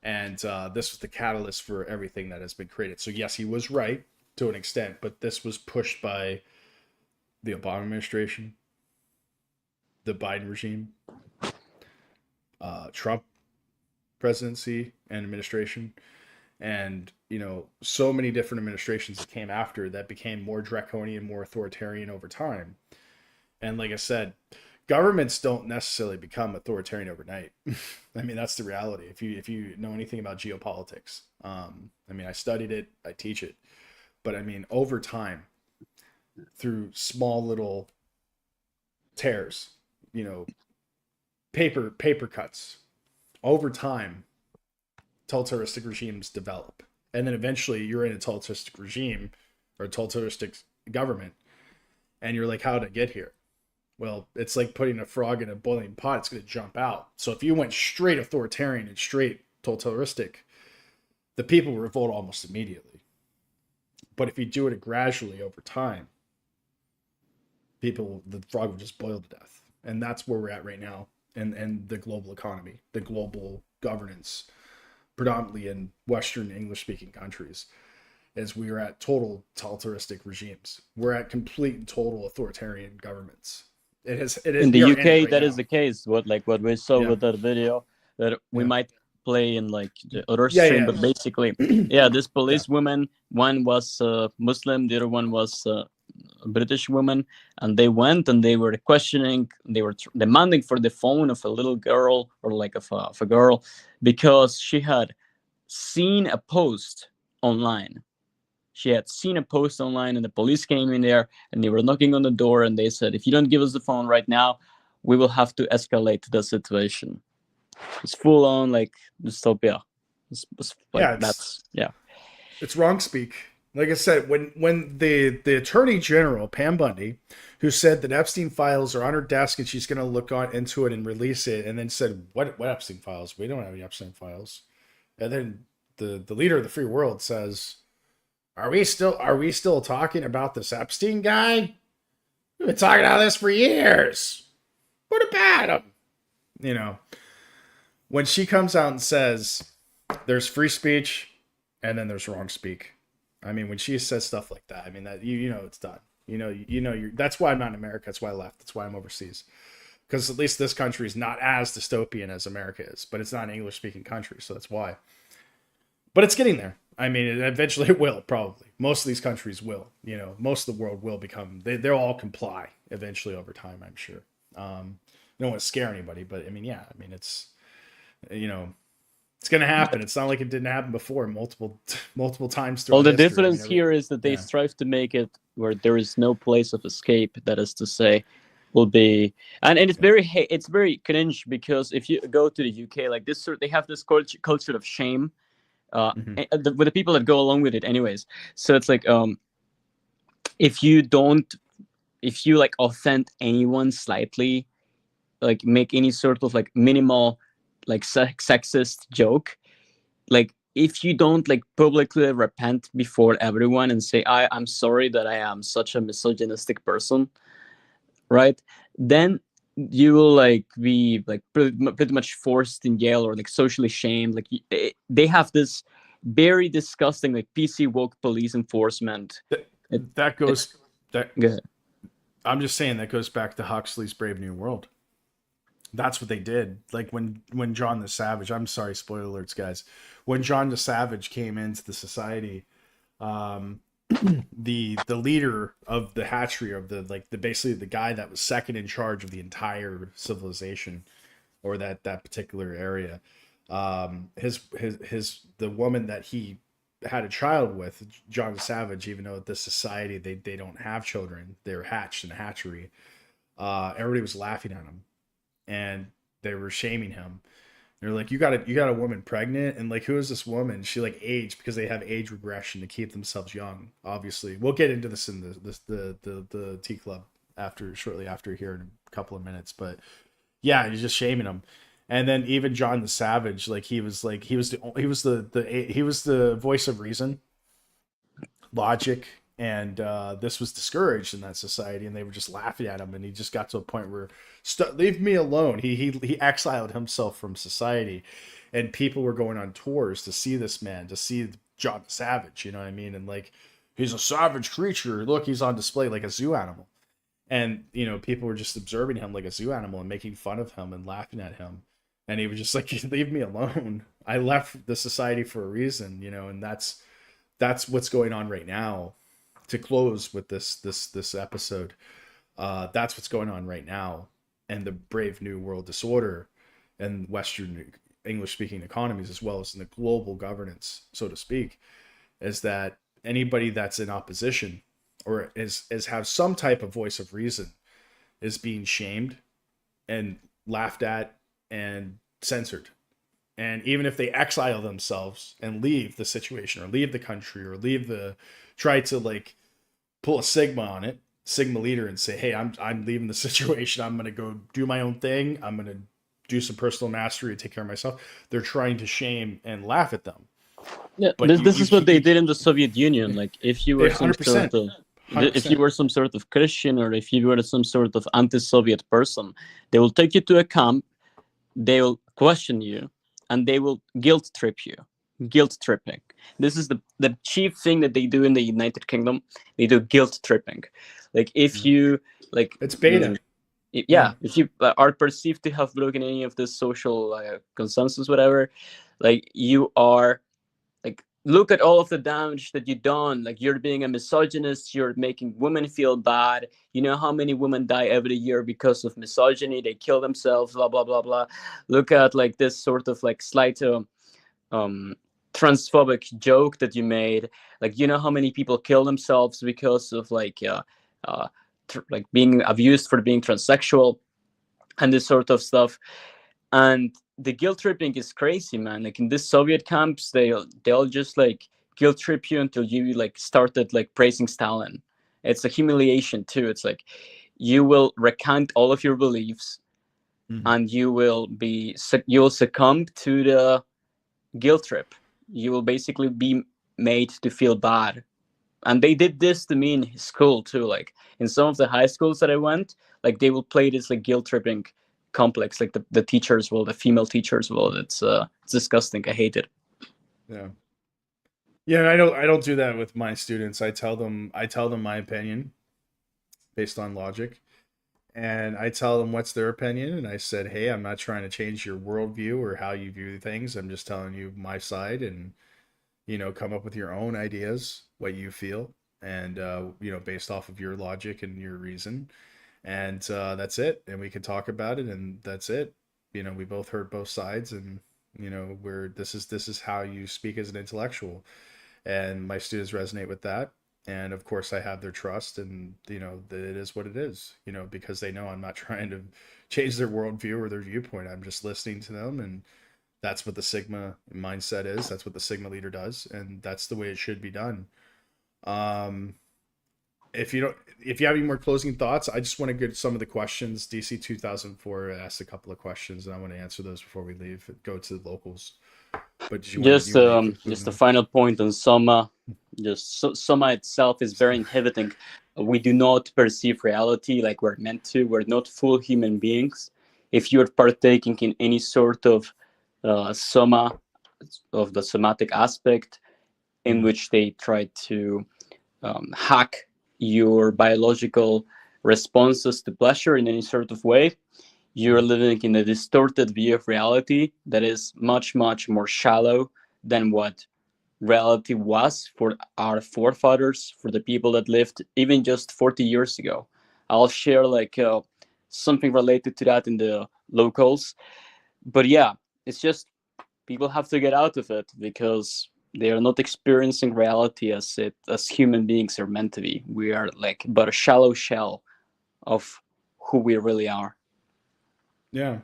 And this was the catalyst for everything that has been created. So yes, he was right to an extent, but this was pushed by the Obama administration, the Biden regime, Trump presidency and administration, and so many different administrations that came after that became more draconian, more authoritarian over time. And like I said, governments don't necessarily become authoritarian overnight. I mean, that's the reality. If you know anything about geopolitics, I mean, I studied it, I teach it, but I mean, over time, through small little tears, paper cuts, over time, totalitarianistic regimes develop, and then eventually you're in a totalitarianistic regime or a totalitarianistic government, and you're like, how did it get here? Well, it's like putting a frog in a boiling pot. It's going to jump out. So if you went straight authoritarian and straight totalitarianistic, the people will revolt almost immediately. But if you do it gradually over time, the frog will just boil to death. And that's where we're at right now. And the global economy, the global governance, predominantly in Western English-speaking countries, is we are at total totalitarianistic regimes. We're at complete and total authoritarian governments. It is in the UK right that now. is the case. What we saw with that video that we might play in like the other stream, but basically, this police woman, one was Muslim, the other one was a British woman, and they went and they were questioning, they were demanding for the phone of a little girl or like of a girl, because she had seen a post online. She had seen a post online, and the police came in there and they were knocking on the door, and they said, if you don't give us the phone right now, we will have to escalate the situation. It's full on like dystopia. It's like, it's wrong speak. Like I said, when the Attorney General, Pam Bundy, who said that Epstein files are on her desk and she's going to look into it and release it, and then said, what Epstein files? We don't have any Epstein files. And then the leader of the free world says, Are we still talking about this Epstein guy? We've been talking about this for years. What about him? When she comes out and says there's free speech and then there's wrong speak. I mean, when she says stuff like that, I mean that it's done. That's why I'm not in America. That's why I left. That's why I'm overseas. Because at least this country is not as dystopian as America is, but it's not an English-speaking country, so that's why. But it's getting there. I mean, eventually it will, probably. Most of these countries will. Most of the world will become... They'll all comply eventually over time, I'm sure. I don't want to scare anybody, but I mean, it's... it's going to happen. It's not like it didn't happen before multiple times. Well, the difference here is that they strive to make it where there is no place of escape. That is to say, will be, and it's very cringe, because if you go to the UK, like this, they have this culture of shame, with the people that go along with it, anyways. So it's like, if you like offend anyone slightly, like make any sort of like minimal like sexist joke, like if you don't like publicly repent before everyone and say I'm sorry that I am such a misogynistic person, right, then you will like be like pretty much forced in jail or like socially shamed. Like they have this very disgusting like PC woke police enforcement. Go ahead. I'm just saying that goes back to Huxley's Brave New World. That's what they did. Like when John the Savage, I'm sorry, spoiler alerts, guys. When John the Savage came into the society, the leader of the hatchery of basically the guy that was second in charge of the entire civilization or that particular area, the woman that he had a child with, John the Savage, even though this society they don't have children, they're hatched in a hatchery. Everybody was laughing at him. And they were shaming him. They're like, you got a woman pregnant, and like, who is this woman? She like aged, because they have age regression to keep themselves young. Obviously, we'll get into this in the Tea Club shortly after here in a couple of minutes. But yeah, he's just shaming him. And then even John the Savage, like he was the voice of reason, logic, And this was discouraged in that society, and they were just laughing at him. And he just got to a point where, leave me alone. He exiled himself from society, and people were going on tours to see this man, to see John the Savage. You know what I mean? And like, he's a savage creature. Look, he's on display like a zoo animal. And people were just observing him like a zoo animal and making fun of him and laughing at him. And he was just like, leave me alone. I left the society for a reason, and that's what's going on right now. To close with this episode, that's what's going on right now, and the brave new world disorder and Western English speaking economies, as well as in the global governance, so to speak, is that anybody that's in opposition or is have some type of voice of reason is being shamed and laughed at and censored. And even if they exile themselves and leave the situation or leave the country or try to like pull a Sigma leader, and say, hey, I'm leaving the situation. I'm going to go do my own thing. I'm going to do some personal mastery and take care of myself. They're trying to shame and laugh at them. Yeah, this is what they did in the Soviet Union. Like if you were some 100%, sort of 100%. if you were some sort of Christian, or if you were some sort of anti-Soviet person, they will take you to a camp, they will question you, and they will guilt trip you. Guilt tripping. This is the chief thing that they do in the United Kingdom. They do guilt tripping. Like if you like, it's beta. If you are perceived to have broken any of this social consensus, whatever, like you are, like, look at all of the damage that you've done. Like you're being a misogynist. You're making women feel bad. You know how many women die every year because of misogyny? They kill themselves. Blah blah blah blah. Look at like this sort of like slight transphobic joke that you made. Like you know how many people kill themselves because of like being abused for being transsexual and this sort of stuff. And the guilt tripping is crazy, man. Like in these Soviet camps, they'll just like guilt trip you until you like started like praising Stalin. It's a humiliation too. It's like you will recant all of your beliefs, and you will succumb to the guilt trip. You will basically be made to feel bad. And they did this to me in school too. Like in some of the high schools that I went, like they will play this like guilt tripping complex. Like the teachers will, the female teachers will. It's disgusting. I hate it. Yeah. I don't do that with my students. I tell them my opinion based on logic, and I tell them what's their opinion. And I said, hey, I'm not trying to change your worldview or how you view things. I'm just telling you my side, and come up with your own ideas, what you feel, and based off of your logic and your reason, and that's it. And we can talk about it, and that's it. We both heard both sides, and this is how you speak as an intellectual, and my students resonate with that. And of course, I have their trust, and that it is what it is. Because they know I'm not trying to change their worldview or their viewpoint. I'm just listening to them, and that's what the Sigma mindset is. That's what the Sigma leader does, and that's the way it should be done. If you have any more closing thoughts, I just want to get some of the questions. DC 2004 asked a couple of questions, and I want to answer those before we leave. Go to the locals. But just a final point on Soma. Soma itself is very inhibiting. We do not perceive reality like we're meant to. We're not full human beings. If you're partaking in any sort of Soma, of the somatic aspect, in which they try to hack your biological responses to pleasure in any sort of way, you're living in a distorted view of reality that is much, much more shallow than what reality was for our forefathers, for the people that lived even just 40 years ago. I'll share like something related to that in the locals. But yeah, it's just people have to get out of it because they are not experiencing reality as human beings are meant to be. We are like but a shallow shell of who we really are. Yeah.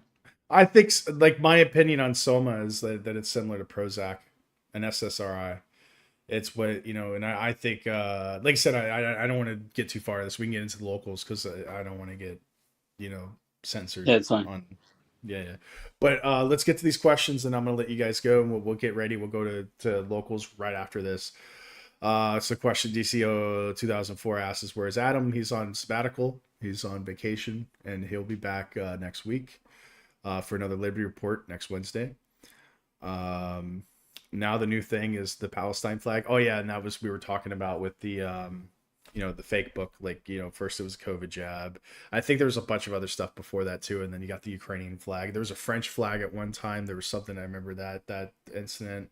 I think like my opinion on Soma is that it's similar to Prozac and SSRI. It's what, and I think, like I said, I don't want to get too far. This we can get into the locals because I don't want to get, censored. Yeah, it's fine. Yeah. But let's get to these questions, and I'm going to let you guys go, and we'll get ready. We'll go to locals right after this. It's a question DCO 2004 asks, where's Adam? He's on sabbatical. He's on vacation, and he'll be back next week for another Liberty Report next Wednesday. Now the new thing is the Palestine flag. Oh yeah, and that was we were talking about with the the fake book. Like, first it was a COVID jab. I think there was a bunch of other stuff before that too, and then you got the Ukrainian flag. There was a French flag at one time. There was something, I remember that incident.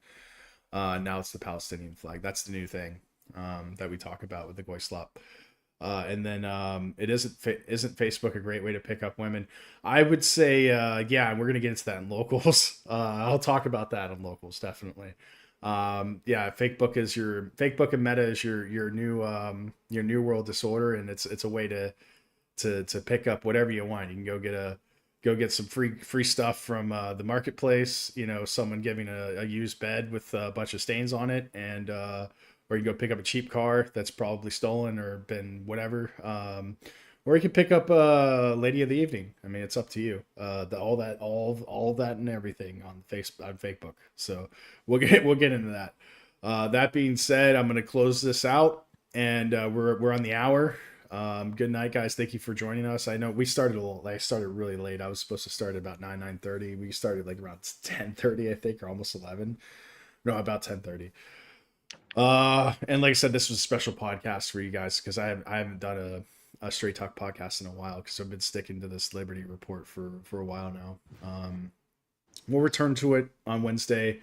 Now it's the Palestinian flag. That's the new thing that we talk about with the Goyslop. And then isn't Facebook a great way to pick up women? I would say, yeah, we're gonna get into that in locals. I'll talk about that in locals, definitely. Yeah, fake book and meta is your new world disorder, and it's a way to pick up whatever you want. You can go get some free stuff from the marketplace. Someone giving a used bed with a bunch of stains on it, and or you can go pick up a cheap car that's probably stolen or been whatever. Or you can pick up Lady of the Evening. I mean, it's up to you. All that and everything on Facebook. So we'll get into that. That being said, I'm gonna close this out, and we're on the hour. Good night, guys. Thank you for joining us. I know we started I started really late. I was supposed to start at about 9:30. We started like around 10:30, I think, or almost 11. No, about 10:30. And like I said, this was a special podcast for you guys because I haven't done a Straight Talk podcast in a while because I've been sticking to this Liberty Report for a while now. We'll return to it on Wednesday.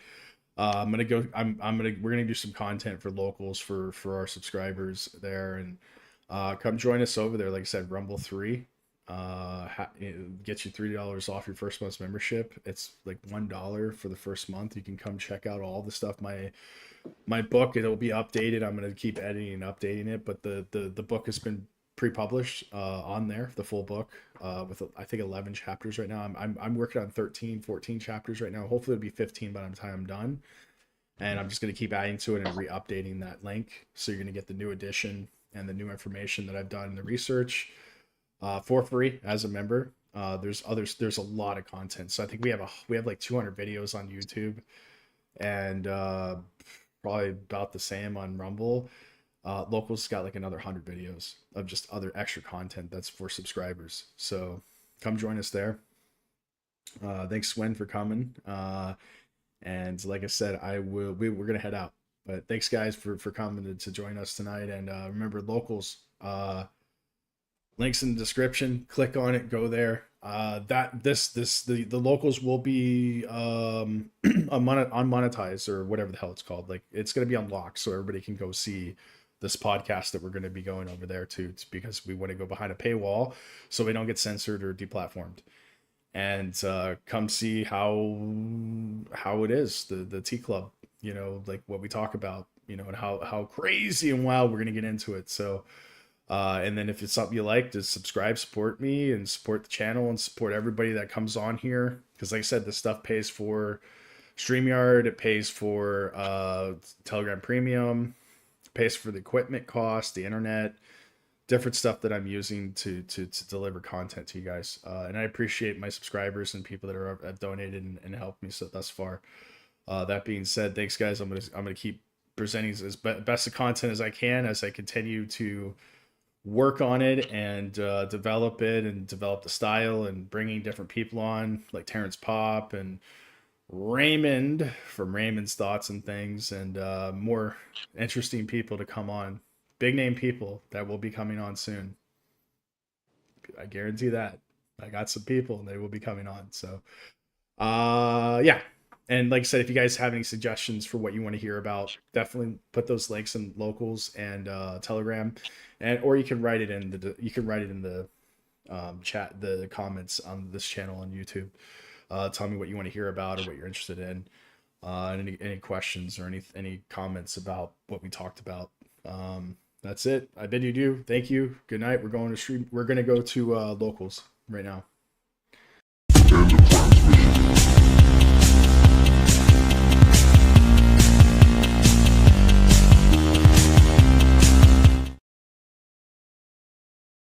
We're gonna do some content for locals for our subscribers there, and come join us over there. Like I said, Rumble 3 gets you $3 off your first month's membership. It's like $1 for the first month. You can come check out all the stuff. My book, it'll be updated. I'm going to keep editing and updating it, but the book has been pre-published on there, the full book, with I think 11 chapters right now. I'm working on 14 chapters right now. Hopefully it'll be 15 by the time I'm done. And I'm just going to keep adding to it and re-updating that link. So you're going to get the new edition and the new information that I've done in the research for free as a member. There's a lot of content. So I think we have like 200 videos on YouTube, and probably about the same on Rumble. Locals got like another 100 videos of just other extra content that's for subscribers. So come join us there. Thanks, Swen, for coming. And like I said, we're gonna head out. But thanks, guys, for coming to join us tonight. And remember, locals, links in the description. Click on it. Go there. The locals will be unmonetized, or whatever the hell it's called. Like, it's gonna be unlocked so everybody can go see this podcast that we're going to be going over there too. It's because we want to go behind a paywall so we don't get censored or deplatformed. And come see how it is, the T Club, like what we talk about, and how crazy and wild we're going to get into it. So and then if it's something you like, just subscribe, support me, and support the channel, and support everybody that comes on here, because like I said, this stuff pays for StreamYard, it pays for Telegram Premium, pays for the equipment cost, the internet, different stuff that I'm using to deliver content to you guys. And I appreciate my subscribers and people that have donated and helped me thus far. That being said, thanks, guys. I'm gonna keep presenting as best of content as I can as I continue to work on it and develop it and develop the style, and bringing different people on like Terrence Pop and Raymond from Raymond's Thoughts and Things, and more interesting people to come on, big name people that will be coming on soon. I guarantee that. I got some people and they will be coming on. So yeah, and like I said, if you guys have any suggestions for what you want to hear about, definitely put those links in locals and Telegram, or you can write it in the chat, the comments on this channel on YouTube. Tell me what you want to hear about or what you're interested in, and any questions or any comments about what we talked about. That's it. I bid you adieu. Thank you. Good night. We're going to go to locals right now.